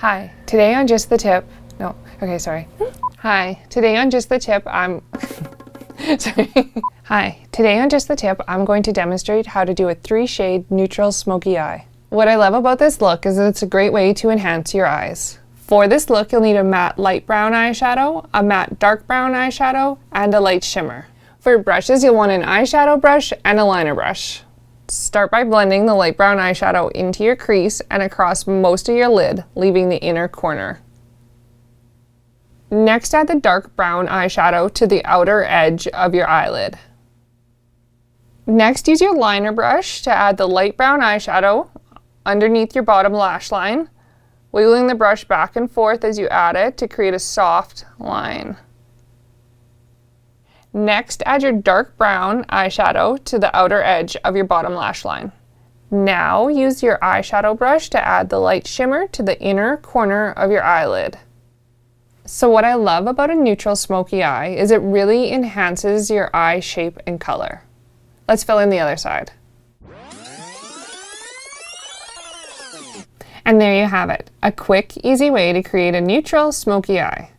Hi, today on Just the Tip, Hi, today on Just the Tip, Hi, today on Just the Tip, I'm going to demonstrate how to do a 3-shade neutral smoky eye. What I love about this look is that it's a great way to enhance your eyes. For this look, you'll need a matte light brown eyeshadow, a matte dark brown eyeshadow, and a light shimmer. For your brushes, you'll want an eyeshadow brush and a liner brush. Start by blending the light brown eyeshadow into your crease and across most of your lid, leaving the inner corner. Next, add the dark brown eyeshadow to the outer edge of your eyelid. Next, use your liner brush to add the light brown eyeshadow underneath your bottom lash line, wiggling the brush back and forth as you add it to create a soft line. Next, add your dark brown eyeshadow to the outer edge of your bottom lash line. Now, use your eyeshadow brush to add the light shimmer to the inner corner of your eyelid. So what I love about a neutral smoky eye is it really enhances your eye shape and color. Let's fill in the other side. And there you have it, a quick, easy way to create a neutral smoky eye.